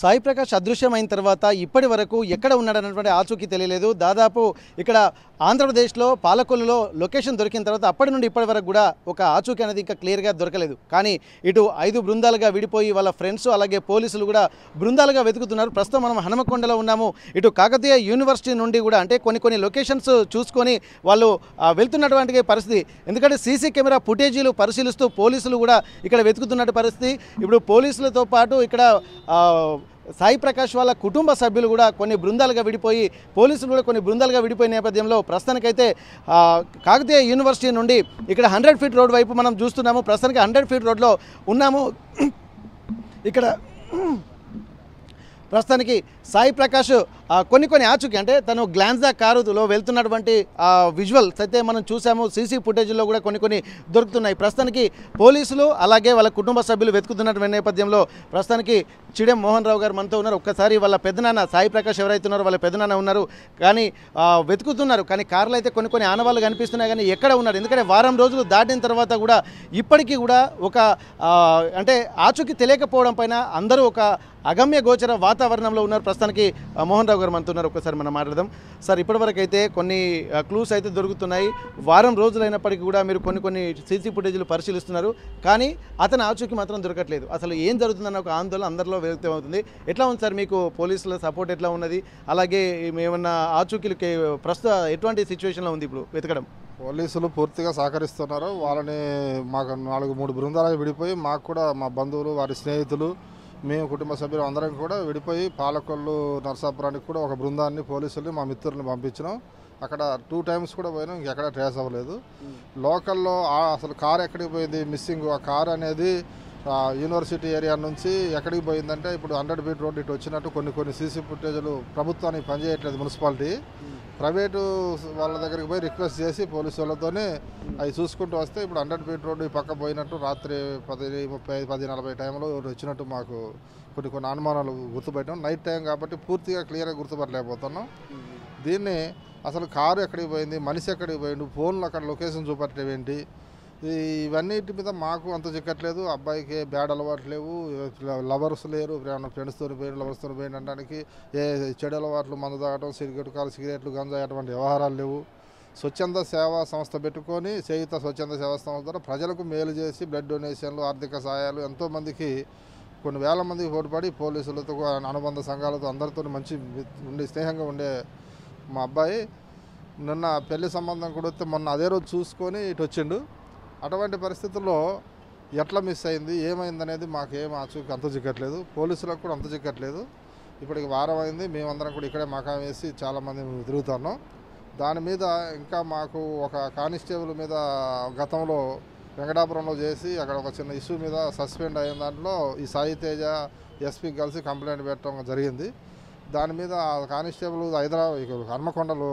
సాయి ప్రకాష్ అదృశ్యమైన తర్వాత ఇప్పటి వరకు ఎక్కడ ఉన్నాడన్నటువంటి ఆచూకీ తెలియలేదు. దాదాపు ఇక్కడ ఆంధ్రప్రదేశ్లో పాలకొల్లులో లొకేషన్ దొరికిన తర్వాత అప్పటి నుండి ఇప్పటి వరకు కూడా ఒక ఆచూకీ అనేది ఇంకా క్లియర్గా దొరకలేదు. కానీ ఇటు 5 బృందాలుగా విడిపోయి వాళ్ళ ఫ్రెండ్స్ అలాగే పోలీసులు కూడా బృందాలుగా వెతుకుతున్నారు. ప్రస్తుతం మనం హనుమకొండలో ఉన్నాము. ఇటు కాకతీయ యూనివర్సిటీ నుండి కూడా అంటే కొన్ని లొకేషన్స్ చూసుకొని వాళ్ళు వెళ్తున్నటువంటి పరిస్థితి. ఎందుకంటే సీసీ కెమెరా ఫుటేజీలు పరిశీలిస్తూ పోలీసులు కూడా ఇక్కడ వెతుకుతున్నట్టు పరిస్థితి. ఇప్పుడు పోలీసులతో పాటు ఇక్కడ సాయి ప్రకాష్ వాళ్ళ కుటుంబ సభ్యులు కూడా కొన్ని బృందాలుగా విడిపోయి పోలీసులు కూడా కొన్ని బృందాలుగా విడిపోయిన నేపథ్యంలో ప్రస్తుతానికైతే కాకతీయ యూనివర్సిటీ నుండి ఇక్కడ 100 ఫీట్ రోడ్ వైపు మనం చూస్తున్నాము. ప్రస్తుతానికి 100 ఫీట్ రోడ్లో ఉన్నాము. ఇక్కడ ప్రస్తుతానికి సాయి ప్రకాష్ కొన్ని ఆచూకీ అంటే తను గ్లాన్జా కారులో వెళ్తున్నటువంటి విజువల్స్ అయితే మనం చూసాము. సీసీ ఫుటేజ్లో కూడా కొన్ని దొరుకుతున్నాయి. ప్రస్తుతానికి పోలీసులు అలాగే వాళ్ళ కుటుంబ సభ్యులు వెతుకుతున్నటువంటి నేపథ్యంలో ప్రస్తుతానికి చిడెం మోహన్ రావు గారు మనతో ఉన్నారు. ఒక్కసారి వాళ్ళ పెద్దనాన్న సాయి ప్రకాష్ ఎవరైతే ఉన్నారో వాళ్ళ పెద్దనాన్న ఉన్నారు. కానీ వెతుకుతున్నారు. కానీ కార్లు అయితే కొన్ని ఆనవాళ్ళు కనిపిస్తున్నాయి. కానీ ఎక్కడ ఉన్నారు? ఎందుకంటే వారం రోజులు దాటిన తర్వాత కూడా ఇప్పటికీ కూడా ఒక అంటే ఆచూకీ తెలియకపోవడం పైన అందరూ ఒక అగమ్య గోచర వాతావరణంలో ఉన్నారు. ప్రస్తుతానికి మోహన్ రావు గారు మనతో ఉన్నారు. ఒక్కసారి మనం మాట్లాడదాం. సార్, ఇప్పటివరకు అయితే కొన్ని క్లూస్ అయితే దొరుకుతున్నాయి. వారం రోజులైనప్పటికీ కూడా మీరు కొన్ని సీసీ ఫుటేజీలు పరిశీలిస్తున్నారు. కానీ అతని ఆచూకీ మాత్రం దొరకట్లేదు. అసలు ఏం జరుగుతుందన్న ఒక ఆందోళన అందరిలో వ్యక్తం అవుతుంది. ఎట్లా ఉంది సార్ మీకు పోలీసుల సపోర్ట్ ఎట్లా ఉన్నది? అలాగే ఏమన్నా ఆచూకీలకి ప్రస్తుతం ఎటువంటి సిచ్యువేషన్లో ఉంది ఇప్పుడు వెతకడం? పోలీసులు పూర్తిగా సహకరిస్తున్నారు. వాళ్ళని మాకు 4-3 బృందాలు విడిపోయి మాకు కూడా మా బంధువులు వారి స్నేహితులు మేము కుటుంబ సభ్యులు అందరం కూడా విడిపోయి పాలకొల్లు నరసాపురానికి కూడా ఒక బృందాన్ని పోలీసుల్ని మా మిత్రుల్ని పంపించినాం. అక్కడ 2 టైమ్స్ కూడా పోయినాం. ఇంకెక్కడ ట్రేస్ అవ్వలేదు. లోకల్లో అసలు కారు ఎక్కడికి పోయింది మిస్సింగ్. ఆ కారు అనేది యూనివర్సిటీ ఏరియా నుంచి ఎక్కడికి పోయిందంటే ఇప్పుడు 100 ఫీట్ రోడ్ ఇటు వచ్చినట్టు కొన్ని సీసీ ఫుటేజీలు ప్రభుత్వానికి పనిచేయట్లేదు. మున్సిపాలిటీ ప్రైవేటు వాళ్ళ దగ్గరికి పోయి రిక్వెస్ట్ చేసి పోలీసు వాళ్ళతోనే అవి చూసుకుంటూ వస్తే ఇప్పుడు 100 ఫీట్ రోడ్డు ఈ పక్క పోయినట్టు రాత్రి 10:30, 10:40 టైంలో వచ్చినట్టు మాకు కొన్ని అనుమానాలు గుర్తుపెట్టాం. నైట్ టైం కాబట్టి పూర్తిగా క్లియర్గా గుర్తుపట్టలేకపోతున్నాం. దీన్ని అసలు కారు ఎక్కడికి పోయింది, మనిషి ఎక్కడికి పోయిండు, ఫోన్లో అక్కడ లొకేషన్ చూపట్టేవి ఏంటి, ఇవన్నిటి మీద మాకు అంత చిక్కట్లేదు. అబ్బాయికి బ్యాడ్ అలవాటు లేవు, లవర్స్ లేరు, ఫ్రెండ్స్తో పోయిన లవర్స్తో పోయిన అనడానికి ఏ చెడు అలవాట్లు మందు తాగటం, సిగరెట్లు గంజాయి అటువంటి వ్యవహారాలు లేవు. స్వచ్ఛంద సేవా సంస్థ పెట్టుకొని చేయుత స్వచ్ఛంద సేవా సంస్థ ద్వారా ప్రజలకు మేలు చేసి బ్లడ్ డొనేషన్లు, ఆర్థిక సహాయాలు ఎంతోమందికి కొన్ని వేల మందికి పోటీపడి పోలీసులతో అనుబంధ సంఘాలతో అందరితో మంచి స్నేహంగా ఉండే మా అబ్బాయి నిన్న పెళ్లి సంబంధం కూడా వస్తే మొన్న అదే రోజు చూసుకొని ఇటు వచ్చిండు. అటువంటి పరిస్థితుల్లో ఎట్లా మిస్ అయింది, ఏమైందనేది మాకేం ఆచూకీ అంత చిక్కట్లేదు. పోలీసులకు కూడా అంత చిక్కట్లేదు. ఇప్పటికి వారం అయింది. మేమందరం కూడా ఇక్కడే మకాం వేసి చాలామంది తిరుగుతున్నాం. దాని మీద ఇంకా మాకు ఒక కానిస్టేబుల్ మీద గతంలో వెంకటాపురంలో చేసి అక్కడ ఒక చిన్న ఇష్యూ మీద సస్పెండ్ అయిన దాంట్లో ఈ సాయి తేజ ఎస్పీ కలిసి కంప్లైంట్ పెట్టడం జరిగింది. దాని మీద కానిస్టేబుల్ హన్మకొండలో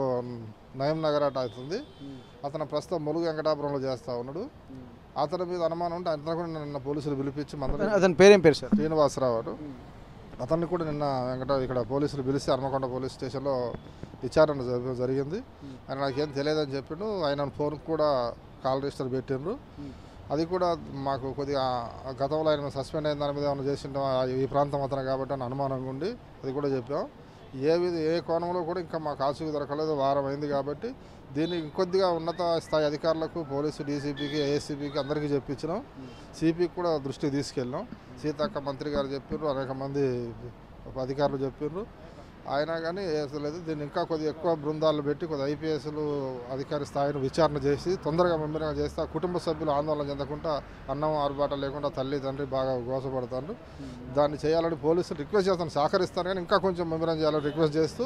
నయం నగర్ అట అవుతుంది. అతను ప్రస్తుతం ములుగు వెంకటాపురంలో చేస్తూ ఉన్నాడు. అతని మీద అనుమానం ఉంటే అతను కూడా నిన్న పోలీసులు పిలిపించి అతని పేరేం పేరు సార్? శ్రీనివాసరావు గారు. అతన్ని కూడా నిన్న ఇక్కడ పోలీసులు పిలిచి హన్మకొండ పోలీస్ స్టేషన్లో విచారణ జరిగింది. ఆయన నాకేం తెలియదని చెప్పిండు. ఆయన ఫోన్ కూడా కాల్ రిజిస్టర్ పెట్టిండ్రు. అది కూడా మాకు కొద్దిగా గతంలో ఆయన సస్పెండ్ అయిన దాని మీద ఏమైనా చేసింటాం ఈ ప్రాంతం అతను కాబట్టి అని అనుమానంగా ఉండి అది కూడా చెప్పాం. ఏ కోణంలో కూడా ఇంకా మాకు ఆచూకీ దొరకలేదు. వారం అయింది కాబట్టి దీన్ని ఇంకొద్దిగా ఉన్నత స్థాయి అధికారులకు పోలీసు డీసీపీకి, ఏఎస్సీపీకి అందరికీ చెప్పించినాం. సిపికి కూడా దృష్టికి తీసుకెళ్ళినాం. సీతక్క మంత్రి గారు చెప్పారు, అనేక మంది అధికారులు చెప్పారు. అయినా కానీ లేదు. దీన్ని ఇంకా కొద్దిగా ఎక్కువ బృందాలు పెట్టి కొద్దిగా ఐపీఎస్లు అధికారి స్థాయిని విచారణ చేసి తొందరగా ముమ్మరంగా చేస్తే కుటుంబ సభ్యులు ఆందోళన చెందకుండా అన్నం ఆరుబాట లేకుండా తల్లి తండ్రి బాగా గోసపడతారు. దాన్ని చేయాలని పోలీసులు రిక్వెస్ట్ చేస్తాను, సహకరిస్తాను. కానీ ఇంకా కొంచెం ముమ్మరం చేయాలని రిక్వెస్ట్ చేస్తూ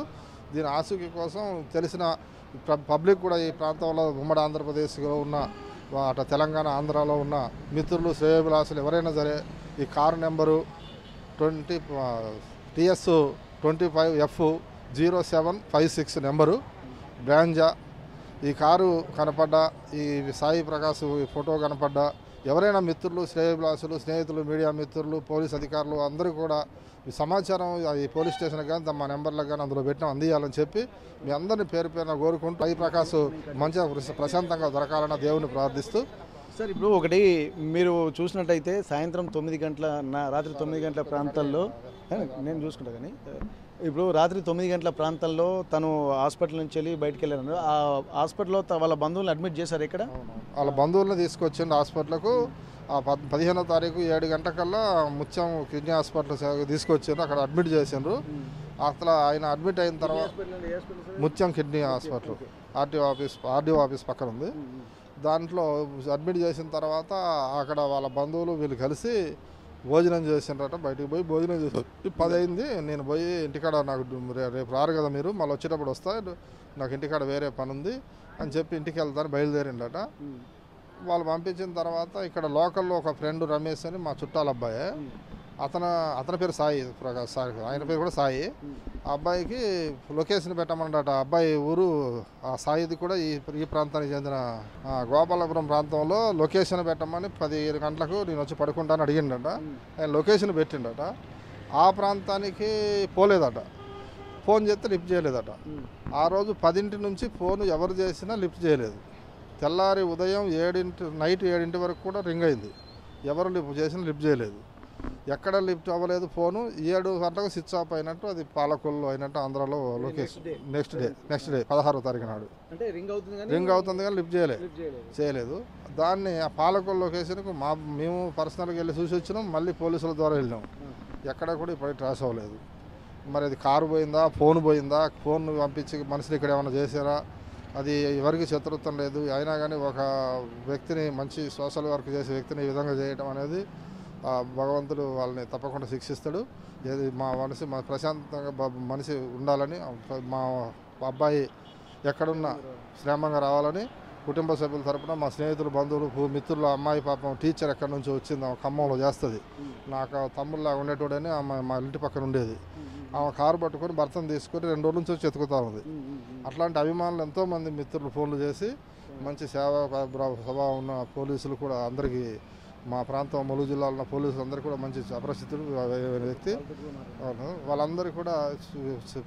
దీని ఆచూకీ కోసం తెలిసిన పబ్లిక్ కూడా ఈ ప్రాంతంలో ఉమ్మడి ఆంధ్రప్రదేశ్లో ఉన్న అటు తెలంగాణ ఆంధ్రాలో ఉన్న మిత్రులు శ్రేయోభిలాసులు ఎవరైనా సరే ఈ car number TS 25F0756 number బ్రాంజా ఈ కారు కనపడ్డా, ఈ సాయి ప్రకాష్ ఫోటో కనపడ్డా ఎవరైనా మిత్రులు శ్రేయోభిలాసులు స్నేహితులు మీడియా మిత్రులు పోలీస్ అధికారులు అందరూ కూడా ఈ సమాచారం ఈ పోలీస్ స్టేషన్కి కానీ మా నెంబర్లకు కానీ అందులో పెట్టిన అందియాలని చెప్పి మీ అందరినీ పేరు పేరున కోరుకుంటూ సాయి ప్రకాష్ మంచిగా ప్రశాంతంగా దొరకాలన్న దేవుని ప్రార్థిస్తూ సార్ ఇప్పుడు ఒకటి మీరు చూసినట్టయితే సాయంత్రం 9 గంటల రాత్రి 9 గంటల ప్రాంతాల్లో నేను చూసుకుంటా కానీ ఇప్పుడు రాత్రి 9 గంటల ప్రాంతాల్లో తను హాస్పిటల్ నుంచి వెళ్ళి బయటకు వెళ్ళారు. ఆ హాస్పిటల్లో వాళ్ళ బంధువులను అడ్మిట్ చేశారు. ఇక్కడ వాళ్ళ బంధువులను తీసుకొచ్చిండు హాస్పిటల్కు. 15వ తారీఖు 7 గంటలకల్లా ముత్యం కిడ్నీ హాస్పిటల్ తీసుకొచ్చారు. అక్కడ అడ్మిట్ చేసిండ్రు. అసలు ఆయన అడ్మిట్ అయిన తర్వాత ముత్యం కిడ్నీ హాస్పిటల్ ఆర్డీఓ ఆఫీస్ పక్కన ఉంది. దాంట్లో అడ్మిట్ చేసిన తర్వాత అక్కడ వాళ్ళ బంధువులు వీళ్ళు కలిసి భోజనం చేసిండ్రట. బయటికి పోయి భోజనం చేసి 10 అయింది. నేను పోయి ఇంటికాడ నాకు రేపు రారు కదా మీరు, మళ్ళీ వచ్చేటప్పుడు వస్తా, నాకు ఇంటికాడ వేరే పని ఉంది అని చెప్పి ఇంటికి వెళ్తాను బయలుదేరిండట. వాళ్ళు పంపించిన తర్వాత ఇక్కడ లోకల్లో ఒక ఫ్రెండ్ రమేష్ అని మా చుట్టాల అబ్బాయి, అతని పేరు సాయి ప్రకాష్, ఆయన పేరు కూడా సాయి. ఆ అబ్బాయికి లొకేషన్ పెట్టమన్నట. అబ్బాయి ఊరు ఆ సాయిది కూడా ఈ ప్రాంతానికి చెందిన గోపాలపురం ప్రాంతంలో లొకేషన్ పెట్టమని 10 గంటలకు నేను వచ్చి పడుకుంటాను అడిగిండట. ఆయన లొకేషన్ పెట్టిండట. ఆ ప్రాంతానికి పోలేదట. ఫోన్ చేస్తే లిఫ్ట్ చేయలేదట. ఆ రోజు 10 నుంచి ఫోన్ ఎవరు చేసినా లిఫ్ట్ చేయలేదు. తెల్లారి ఉదయం నైట్ 7 వరకు కూడా రింగ్ అయింది. ఎవరు లిఫ్ట్ చేయలేదు. ఎక్కడ లిఫ్ట్ అవ్వలేదు ఫోను. 7 గంటలకు స్విచ్ ఆఫ్ అయినట్టు అది పాలకొల్లు అయినట్టు ఆంధ్రాలో లొకేషన్. నెక్స్ట్ డే 16వ తారీఖు నాడు రింగ్ అవుతుంది కానీ లిఫ్ట్ చేయలేదు. దాన్ని ఆ పాలకొల్లు లొకేషన్కు మేము పర్సనల్గా వెళ్ళి చూసి వచ్చినాం. మళ్ళీ పోలీసుల ద్వారా వెళ్ళినాం. ఎక్కడ కూడా ఇప్పుడు ట్రాస్ అవ్వలేదు. మరి అది కారు పోయిందా, ఫోన్ పోయిందా, ఫోన్ పంపించి మనుషులు ఇక్కడ ఏమైనా చేశారా, అది ఎవరికి శత్రుత్వం లేదు. అయినా కానీ ఒక వ్యక్తిని, మంచి సోషల్ వర్క్ చేసే వ్యక్తిని ఈ విధంగా చేయడం అనేది భగవంతుడు వాళ్ళని తప్పకుండా శిక్షిస్తాడు. ఏది మా ప్రశాంతంగా మనిషి ఉండాలని, మా అబ్బాయి ఎక్కడున్నా క్షేమంగా రావాలని కుటుంబ సభ్యుల తరపున మా స్నేహితులు, బంధువులు, మిత్రులు, అమ్మాయి పాపం టీచర్ ఎక్కడి నుంచి వచ్చింది, ఆమె ఖమ్మంలో చేస్తుంది. నాకు తమ్ముళ్ళగా ఉండేటోడని ఆమె మా ఇంటి పక్కన ఉండేది. ఆమె కారు పట్టుకొని భర్తను తీసుకొని 2 రోజుల నుంచి వచ్చి ఎత్తుకుతా ఉంది. అట్లాంటి అభిమానులు ఎంతోమంది మిత్రులు ఫోన్లు చేసి మంచి సేవా స్వభావం ఉన్న పోలీసులు కూడా అందరికీ, మా ప్రాంతం ములుగు జిల్లాలో ఉన్న పోలీసులు అందరూ కూడా మంచి అప్రసిద్ధుడు వ్యక్తి. వాళ్ళందరూ కూడా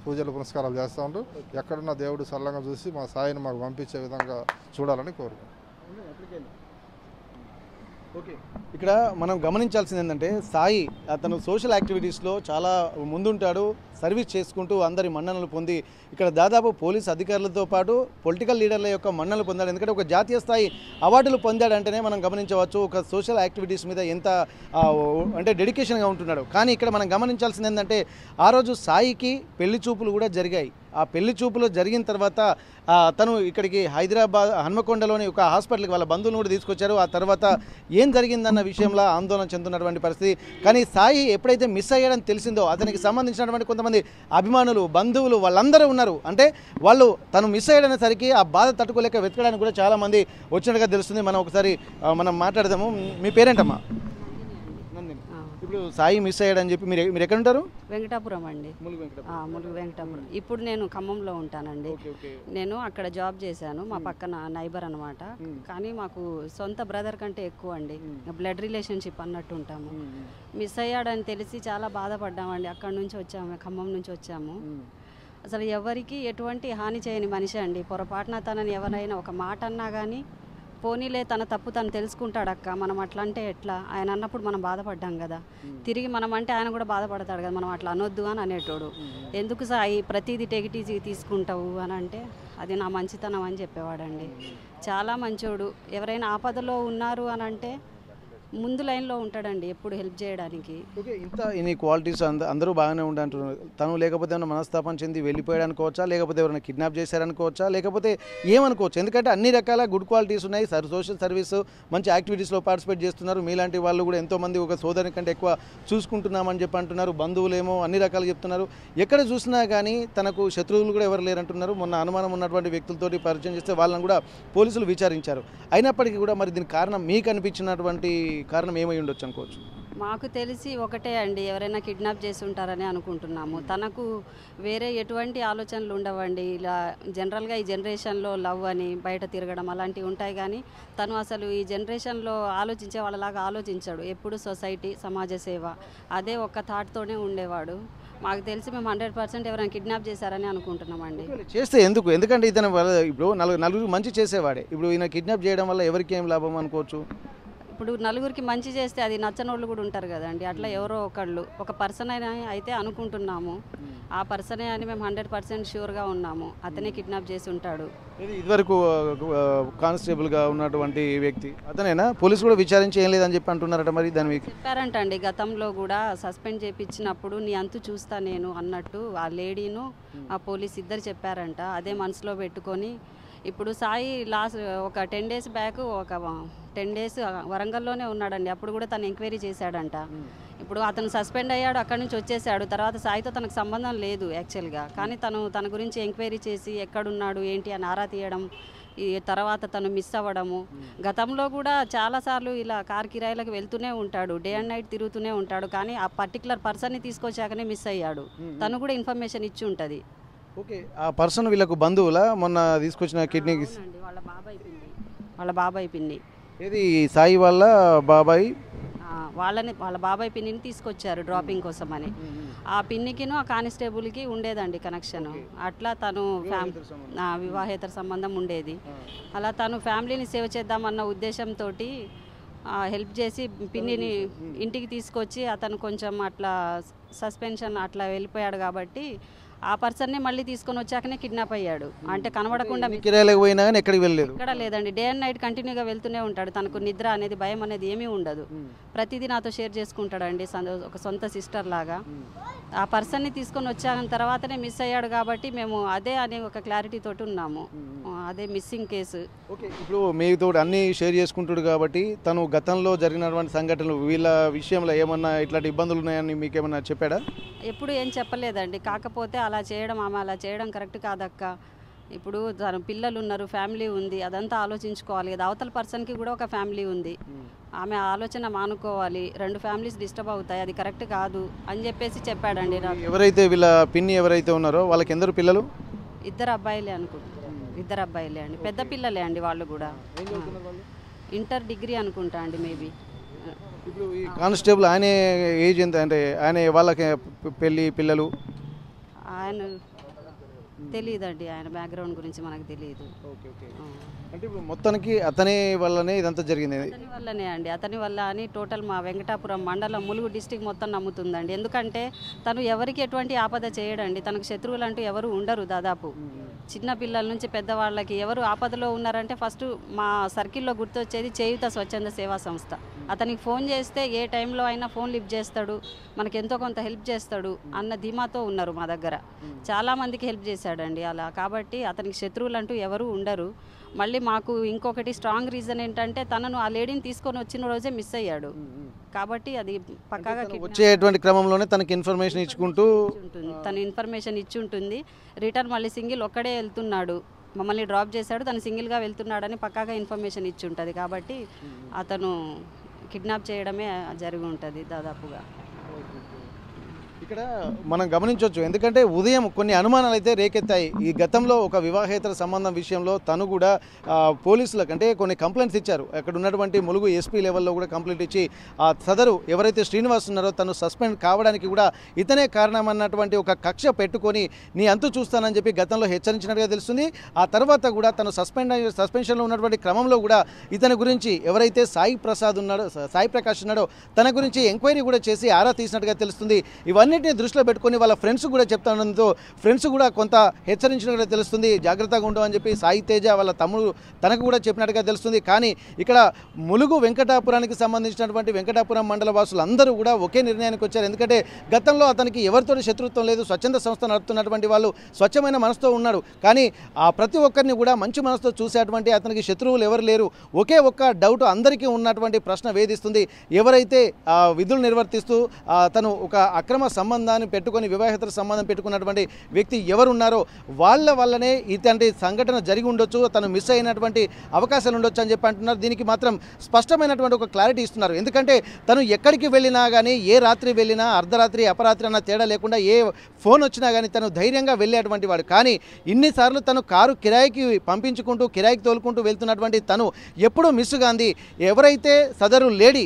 పూజలు పునస్కారాలు చేస్తూ ఉంటారు. ఎక్కడున్న దేవుడు సల్లంగా చూసి మా సాయిని మాకు పంపించే విధంగా చూడాలని కోరుకుంటున్నాం. ఇక్కడ మనం గమనించాల్సింది ఏంటంటే సాయి అతను సోషల్ యాక్టివిటీస్లో చాలా ముందుంటాడు. సర్వీస్ చేసుకుంటూ అందరి మన్ననలు పొంది ఇక్కడ దాదాపు పోలీస్ అధికారులతో పాటు పొలిటికల్ లీడర్ల యొక్క మన్ననలు పొందాడు. ఎందుకంటే ఒక జాతీయ స్థాయి అవార్డులు పొందాడంటేనే మనం గమనించవచ్చు ఒక సోషల్ యాక్టివిటీస్ మీద ఎంత అంటే డెడికేషన్గా ఉంటున్నాడు. కానీ ఇక్కడ మనం గమనించాల్సింది ఏంటంటే ఆ రోజు సాయికి పెళ్లి చూపులు కూడా జరిగాయి. ఆ పెళ్లి చూపులు జరిగిన తర్వాత తను ఇక్కడికి హైదరాబాద్ హన్మకొండలోని ఒక హాస్పిటల్కి వాళ్ళ బంధువులను కూడా తీసుకొచ్చారు. ఆ తర్వాత ఏం జరిగిందన్న విషయంలో ఆందోళన చెందుతున్నటువంటి పరిస్థితి. కానీ సాయి ఎప్పుడైతే మిస్ అయ్యాడని తెలిసిందో అతనికి సంబంధించినటువంటి కొంతమంది అభిమానులు, బంధువులు వాళ్ళందరూ ఉన్నారు. అంటే వాళ్ళు తను మిస్ అయ్యాడనేసరికి ఆ బాధ తట్టుకోలేక వెతకడానికి కూడా చాలామంది వచ్చినట్టుగా తెలుస్తుంది. మనం ఒకసారి మనం మాట్లాడదాము. మీ పేరేంటమ్మా? ఇప్పుడు సాయి మిస్ అయ్యాడని చెప్పి మీరు ఎక్కడ ఉంటారు? వెంకటాపురం అండి. ములుగు వెంకటాపురం. ఇప్పుడు నేను ఖమ్మంలో ఉంటానండి. నేను అక్కడ జాబ్ చేశాను. మా పక్కన నైబర్ అనమాట. కానీ మాకు సొంత బ్రదర్ కంటే ఎక్కువ అండి, బ్లడ్ రిలేషన్షిప్ అన్నట్టు ఉంటాము. మిస్ అయ్యాడని తెలిసి చాలా బాధపడ్డామండి. అక్కడ నుంచి వచ్చాము, ఖమ్మం నుంచి వచ్చాము. అసలు ఎవరికి ఎటువంటి హాని చేయని మనిషి అండి. పొరపాటున తనని ఎవరైనా ఒక మాట అన్నా కానీ పోనీలే తన తప్పు తను తెలుసుకుంటాడక్క, మనం అట్లా అంటే ఎట్లా, ఆయన అన్నప్పుడు మనం బాధపడ్డాం కదా, తిరిగి మనం అంటే ఆయన కూడా బాధపడతాడు కదా, మనం అట్లా అనొద్దు అని అనేటోడు. ఎందుకు సాయి ప్రతిదీ టెగిటీజీ తీసుకుంటావు అని అంటే అది నా మంచితనం అని చెప్పేవాడండి. చాలా మంచోడు. ఎవరైనా ఆపదలో ఉన్నారు అని అంటే ముందు లైన్లో ఉంటాడండి ఎప్పుడు హెల్ప్ చేయడానికి. ఓకే, ఇంత ఇన్ని క్వాలిటీస్ అందరూ బాగానే ఉండంటున్నారు. తను లేకపోతే ఏమైనా మనస్తాపం చెంది వెళ్ళిపోయాడు అనుకోవచ్చా, లేకపోతే ఎవరైనా కిడ్నాప్ చేశారనుకోవచ్చా, లేకపోతే ఏమనుకోవచ్చు? ఎందుకంటే అన్ని రకాల గుడ్ క్వాలిటీస్ ఉన్నాయి. సోషల్ సర్వీస్ మంచి యాక్టివిటీస్లో పార్టిసిపేట్ చేస్తున్నారు. మీలాంటి వాళ్ళు కూడా ఎంతోమంది ఒక సోదరుని కంటే ఎక్కువ చూసుకుంటున్నామని చెప్పి అంటున్నారు. బంధువులేమో అన్ని రకాలు చెప్తున్నారు. ఎక్కడ చూసినా కానీ తనకు శత్రువులు కూడా ఎవరు లేరంటున్నారు. మొన్న అనుమానం ఉన్నటువంటి వ్యక్తులతోటి పరిచయం చేస్తే వాళ్ళని కూడా పోలీసులు విచారించారు. అయినప్పటికీ కూడా మరి దీనికి కారణం మీకు అనిపించినటువంటి కారణం ఏమై ఉండొచ్చు అనుకోవచ్చు? మాకు తెలిసి ఒకటే అండి, ఎవరైనా కిడ్నాప్ చేసి ఉంటారని అనుకుంటున్నాము. తనకు వేరే ఎటువంటి ఆలోచనలు ఉండవండి. ఇలా జనరల్గా ఈ జనరేషన్లో లవ్ అని బయట తిరగడం అలాంటివి ఉంటాయి. కానీ తను అసలు ఈ జనరేషన్లో ఆలోచించే వాళ్ళలాగా ఆలోచించాడు. ఎప్పుడు సొసైటీ, సమాజ సేవ అదే ఒక్క థాట్తోనే ఉండేవాడు. మాకు తెలిసి మేము 100% ఎవరైనా కిడ్నాప్ చేశారని అనుకుంటున్నామండి. చేస్తే ఎందుకు? ఎందుకంటే ఇతను ఇప్పుడు నలుగురు మంచి చేసేవాడే, ఇప్పుడు ఈయన కిడ్నాప్ చేయడం వల్ల ఎవరికి ఏం లాభం అనుకోవచ్చు? ఇప్పుడు నలుగురికి మంచి చేస్తే అది నచ్చనోళ్ళు కూడా ఉంటారు కదండి. అట్లా ఎవరో ఒకళ్ళు ఒక పర్సన్ అయినా అయితే అనుకుంటున్నాము. ఆ పర్సనే అని మేము 100% షూర్గా ఉన్నాము. అతనే కిడ్నాప్ చేసి ఉంటాడు. ఇదివరకు కానిస్టేబుల్గా ఉన్నటువంటి వ్యక్తి అతనేనా? పోలీసు కూడా విచారించి ఏం లేదని చెప్పి అంటున్నారట. మరి దాని మీకు చెప్పారంట అండి, గతంలో కూడా సస్పెండ్ చేయించినప్పుడు నీ అంతు చూస్తా నేను అన్నట్టు ఆ లేడీను ఆ పోలీస్ ఇద్దరు చెప్పారంట. అదే మనసులో పెట్టుకొని ఇప్పుడు సాయి లాస్ట్ ఒక 10 days బ్యాక్ ఒక 10 days వరంగల్లోనే ఉన్నాడండి. అప్పుడు కూడా తను ఎంక్వైరీ చేశాడంట. ఇప్పుడు అతను సస్పెండ్ అయ్యాడు, అక్కడి నుంచి వచ్చేసాడు. తర్వాత సాయితో తనకు సంబంధం లేదు యాక్చువల్గా. కానీ తన గురించి ఎంక్వైరీ చేసి ఎక్కడున్నాడు ఏంటి అని ఆరా తీయడం, ఈ తర్వాత తను మిస్ అవ్వడము. గతంలో కూడా చాలాసార్లు ఇలా కార్ కిరాయిలకు వెళ్తూనే ఉంటాడు, డే అండ్ నైట్ తిరుగుతూనే ఉంటాడు. కానీ ఆ పర్టికులర్ పర్సన్ని తీసుకొచ్చాకనే మిస్ అయ్యాడు. తను కూడా ఇన్ఫర్మేషన్ ఇచ్చి ఉంటుంది. ఓకే, ఆ పర్సన్ వీళ్ళకు బంధువులా? మొన్న తీసుకొచ్చిన కిడ్నీకి వాళ్ళ బాబాయ్ పిన్ని. ఏది సాయి వాళ్ళ బాబాయ్? వాళ్ళ బాబాయ్ పిన్నిని తీసుకొచ్చారు డ్రాపింగ్ కోసం అని. ఆ పిన్నికిను ఆ కానిస్టేబుల్కి ఉండేదండి కనెక్షన్. అట్లా తను వివాహేతర సంబంధం ఉండేది. అలా తను ఫ్యామిలీని సేవ్ చేద్దామన్న ఉద్దేశంతో హెల్ప్ చేసి పిన్నిని ఇంటికి తీసుకొచ్చి అతను కొంచెం అట్లా సస్పెన్షన్ అట్లా వెళ్ళిపోయాడు. కాబట్టి ఆ పర్సన్ని మళ్ళీ తీసుకొని వచ్చాకనే కిడ్నాప్ అయ్యాడు. అంటే కనబడకుండా కిరాయిలకు పోయినా కానీ ఎక్కడికి వెళ్ళలేదు. ఇక్కడ లేదండి, డే అండ్ నైట్ కంటిన్యూగా వెళ్తూనే ఉంటాడు. తనకు నిద్ర అనేది భయం అనేది ఏమీ ఉండదు. ప్రతిదీ నాతో షేర్ చేసుకుంటాడండి, ఒక సొంత సిస్టర్ లాగా. ఆ పర్సన్ని తీసుకొని వచ్చాక తర్వాతనే మిస్ అయ్యాడు. కాబట్టి మేము అదే అనే ఒక క్లారిటీ తోటి ఉన్నాము. అదే మిస్సింగ్ కేసు. ఓకే, ఇప్పుడు మీతో అన్నీ షేర్ చేసుకుంటాడు కాబట్టి తను గతంలో జరిగినటువంటి సంఘటనలు వీళ్ళ విషయంలో ఏమన్నా ఇట్లాంటి ఇబ్బందులు ఉన్నాయని మీకు ఏమన్నా చెప్పాడా? ఎప్పుడు ఏం చెప్పలేదండి. కాకపోతే అలా చేయడం, ఆమె అలా చేయడం కరెక్ట్ కాదక్క. ఇప్పుడు తన పిల్లలు ఉన్నారు, ఫ్యామిలీ ఉంది, అదంతా ఆలోచించుకోవాలి కదా. అవతల పర్సన్కి కూడా ఒక ఫ్యామిలీ ఉంది. ఆమె ఆలోచన మానుకోవాలి. 2 ఫ్యామిలీస్ డిస్టర్బ్ అవుతాయి, అది కరెక్ట్ కాదు అని చెప్పేసి చెప్పాడండి నాకు. ఎవరైతే వీళ్ళ పిన్ని ఎవరైతే ఉన్నారో వాళ్ళకి ఎందరు పిల్లలు? 2 అబ్బాయిలే అనుకుంటున్నాను. 2 అబ్బాయిలే అండి, పెద్ద పిల్లలే అండి. వాళ్ళు కూడా ఇంటర్ డిగ్రీ అనుకుంటా అండి మేబీ. ఇప్పుడు ఈ కానిస్టేబుల్ ఆయన ఏజ్ ఎంత? అంటే ఆయన వాళ్ళకి పెళ్ళి పిల్లలు? ఆయన తెలియదండి, ఆయన బ్యాక్గ్రౌండ్ గురించి మనకు తెలియదు. అంటే ఇప్పుడు మొత్తానికి అతని వల్లనే ఇదంతా జరిగింది. అతని వల్లనే అండి, అతని వల్ల అని టోటల్ మా వెంకటాపురం మండలం ములుగు డిస్టిక్ మొత్తం నమ్ముతుందండి. ఎందుకంటే తను ఎవరికి ఎటువంటి ఆపద చేయడండి. తనకు శత్రువులు అంటూ ఎవరు ఉండరు. దాదాపు చిన్న పిల్లల నుంచి పెద్దవాళ్ళకి ఎవరు ఆపదలో ఉన్నారంటే ఫస్ట్ మా సర్కిల్లో గుర్తొచ్చేది చేయుత స్వచ్ఛంద సేవా సంస్థ. అతనికి ఫోన్ చేస్తే ఏ టైంలో అయినా ఫోన్ లిఫ్ట్ చేస్తాడు, మనకి ఎంతో కొంత హెల్ప్ చేస్తాడు అన్న ధీమాతో ఉన్నారు మా దగ్గర. చాలామందికి హెల్ప్ చేశాడండి అలా. కాబట్టి అతనికి శత్రువులు అంటూ ఎవరు ఉండరు. మళ్ళీ మాకు ఇంకొకటి స్ట్రాంగ్ రీజన్ ఏంటంటే తనను ఆ లేడీని తీసుకొని వచ్చిన రోజే మిస్ అయ్యాడు. కాబట్టి అది పక్కాగా వచ్చేటువంటి క్రమంలోనే తనకి ఇన్ఫర్మేషన్ ఇచ్చుకుంటూ ఉంటుంది. తను ఇన్ఫర్మేషన్ ఇచ్చి ఉంటుంది. రిటర్న్ మళ్ళీ సింగిల్ ఒక్కడే వెళ్తున్నాడు, మమ్మల్ని డ్రాప్ చేశాడు, తను సింగిల్గా వెళ్తున్నాడని పక్కాగా ఇన్ఫర్మేషన్ ఇచ్చి ఉంటుంది. కాబట్టి అతను కిడ్నాప్ చేయడమే జరిగి ఉంటుంది దాదాపుగా. ఇక్కడ మనం గమనించవచ్చు, ఎందుకంటే ఉదయం కొన్ని అనుమానాలు అయితే రేకెత్తాయి. ఈ గతంలో ఒక వివాహేతర సంబంధం విషయంలో తను కూడా పోలీసులకు అంటే కొన్ని కంప్లైంట్స్ ఇచ్చారు. అక్కడ ఉన్నటువంటి ములుగు ఎస్పీ లెవెల్లో కూడా కంప్లైంట్ ఇచ్చి ఆ సదరు ఎవరైతే శ్రీనివాస్ ఉన్నారో తను సస్పెండ్ కావడానికి కూడా ఇతనే కారణం అన్నటువంటి ఒక కక్ష పెట్టుకొని నీ అంతు చూస్తానని చెప్పి గతంలో హెచ్చరించినట్టుగా తెలుస్తుంది. ఆ తర్వాత కూడా తను సస్పెన్షన్లో ఉన్నటువంటి క్రమంలో కూడా ఇతని గురించి ఎవరైతే సాయి ప్రకాష్ ఉన్నాడో తన గురించి ఎంక్వైరీ కూడా చేసి ఆరా తీసినట్టుగా తెలుస్తుంది. ఇవన్నీ దృష్టిలో పెట్టుకొని వాళ్ళ ఫ్రెండ్స్ కూడా చెప్తానంతో ఫ్రెండ్స్ కూడా కొంత హెచ్చరించినట్టుగా తెలుస్తుంది. జాగ్రత్తగా ఉండవు అని చెప్పి సాయి తేజ వాళ్ళ తమ్ముడు తనకు కూడా చెప్పినట్టుగా తెలుస్తుంది. కానీ ఇక్కడ ములుగు వెంకటాపురానికి సంబంధించినటువంటి వెంకటాపురం మండల వాసులు అందరూ కూడా ఒకే నిర్ణయానికి వచ్చారు. ఎందుకంటే గతంలో అతనికి ఎవరితో శత్రుత్వం లేదు, స్వచ్ఛంద సంస్థ నడుపుతున్నటువంటి వాళ్ళు స్వచ్ఛమైన మనసుతో ఉన్నాడు. కానీ ఆ ప్రతి ఒక్కరిని కూడా మంచి మనసుతో చూసేటువంటి అతనికి శత్రువులు ఎవరు లేరు. ఒకే ఒక్క డౌట్ అందరికీ ఉన్నటువంటి ప్రశ్న వేధిస్తుంది. ఎవరైతే విధులు నిర్వర్తిస్తూ తను ఒక అక్రమ సంబంధాన్ని పెట్టుకొని వివాహేతర సంబంధం పెట్టుకున్నటువంటి వ్యక్తి ఎవరున్నారో వాళ్ళ వల్లనే ఇలాంటి సంఘటన జరిగి ఉండొచ్చు, తను మిస్ అయినటువంటి అవకాశాలు ఉండొచ్చు అని చెప్పి అంటున్నారు. దీనికి మాత్రం స్పష్టమైనటువంటి ఒక క్లారిటీ ఇస్తున్నారు. ఎందుకంటే తను ఎక్కడికి వెళ్ళినా కానీ, ఏ రాత్రి వెళ్ళినా, అర్ధరాత్రి అపరాత్రి అన్న తేడా లేకుండా ఏ ఫోన్ వచ్చినా కానీ తను ధైర్యంగా వెళ్ళేటువంటి వాడు. కానీ ఇన్నిసార్లు తను కారు కిరాయికి పంపించుకుంటూ కిరాయికి తోలుకుంటూ వెళ్తున్నటువంటి తను ఎప్పుడూ మిస్ గాంది. ఎవరైతే సదరు లేడీ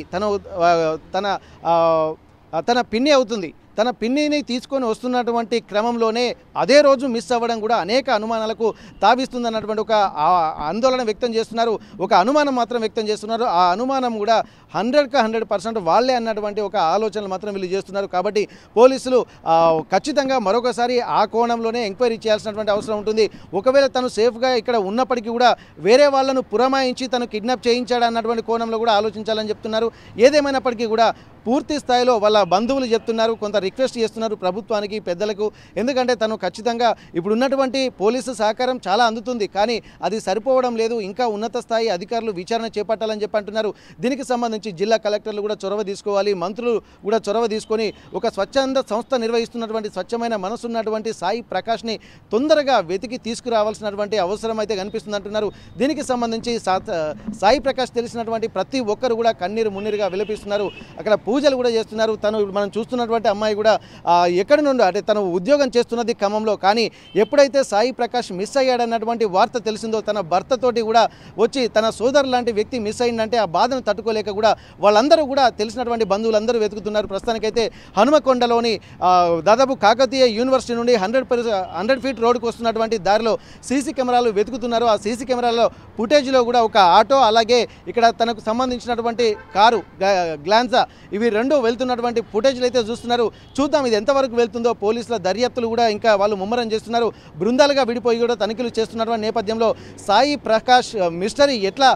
తన పిన్ని అవుతుంది, తన పిన్నిని తీసుకొని వస్తున్నటువంటి క్రమంలోనే అదే రోజు మిస్ అవ్వడం కూడా అనేక అనుమానాలకు తావిస్తుందన్నటువంటి ఒక ఆందోళన వ్యక్తం చేస్తున్నారు. ఒక అనుమానం మాత్రం వ్యక్తం చేస్తున్నారు. ఆ అనుమానం కూడా 100% వాళ్ళే అన్నటువంటి ఒక ఆలోచనలు మాత్రం వీళ్ళు చేస్తున్నారు. కాబట్టి పోలీసులు ఖచ్చితంగా మరొకసారి ఆ కోణంలోనే ఎంక్వైరీ చేయాల్సినటువంటి అవసరం ఉంటుంది. ఒకవేళ తను సేఫ్గా ఇక్కడ ఉన్నప్పటికీ కూడా వేరే వాళ్ళను పురమాయించి తను కిడ్నాప్ చేయించాడు అన్నటువంటి కోణంలో కూడా ఆలోచించాలని చెప్తున్నారు. ఏదేమైనప్పటికీ కూడా పూర్తి స్థాయిలో వాళ్ళ బంధువులు చెప్తున్నారు, కొంత రిక్వెస్ట్ చేస్తున్నారు ప్రభుత్వానికి, పెద్దలకు. ఎందుకంటే తను ఖచ్చితంగా ఇప్పుడు ఉన్నటువంటి పోలీసు సహకారం చాలా అందుతుంది, కానీ అది సరిపోవడం లేదు. ఇంకా ఉన్నత స్థాయి అధికారులు విచారణ చేపట్టాలని చెప్పి అంటున్నారు. దీనికి సంబంధించి జిల్లా కలెక్టర్లు కూడా చొరవ తీసుకోవాలి, మంత్రులు కూడా చొరవ తీసుకొని ఒక స్వచ్ఛంద సంస్థ నిర్వహిస్తున్నటువంటి స్వచ్ఛమైన మనసున్నటువంటి సాయి ప్రకాష్ని తొందరగా వెతికి తీసుకురావాల్సినటువంటి అవసరం అయితే కనిపిస్తుంది అంటున్నారు. దీనికి సంబంధించి సాయి ప్రకాష్ తెలిసినటువంటి ప్రతి ఒక్కరు కూడా కన్నీరు మున్నీరుగా విలపిస్తున్నారు. అక్కడ పూజలు కూడా చేస్తున్నారు. తను మనం చూస్తున్నటువంటి అమ్మాయి కూడా ఎక్కడి నుండి అంటే తను ఉద్యోగం చేస్తున్నది ఖమ్మంలో, కానీ ఎప్పుడైతే సాయి ప్రకాష్ మిస్ అయ్యాడన్నటువంటి వార్త తెలిసిందో తన భర్తతోటి కూడా వచ్చి తన సోదరు లాంటి వ్యక్తి మిస్ అయిందంటే ఆ బాధను తట్టుకోలేక కూడా వాళ్ళందరూ కూడా తెలిసినటువంటి బంధువులందరూ వెతుకుతున్నారు. ప్రస్తుతానికైతే హనుమకొండలోని దాదాపు కాకతీయ యూనివర్సిటీ నుండి 100 ఫీట్ రోడ్డుకు వస్తున్నటువంటి దారిలో సీసీ కెమెరాలు వెతుకుతున్నారు. ఆ సీసీ కెమెరాలో ఫుటేజ్లో కూడా ఒక ఆటో, అలాగే ఇక్కడ తనకు సంబంధించినటువంటి కారు గ్లాన్సా, ఇవి రెండు వెళ్తున్నటువంటి ఫుటేజ్లు అయితే చూస్తున్నారు. చూద్దాం ఇది ఎంతవరకు వెళ్తుందో. పోలీసుల దర్యాప్తులు కూడా ఇంకా వాళ్ళు ముమ్మరం చేస్తున్నారు. బృందాలుగా విడిపోయి కూడా తనిఖీలు చేస్తున్నటువంటి నేపథ్యంలో సాయి ప్రకాష్ మిస్టరీ ఎట్లా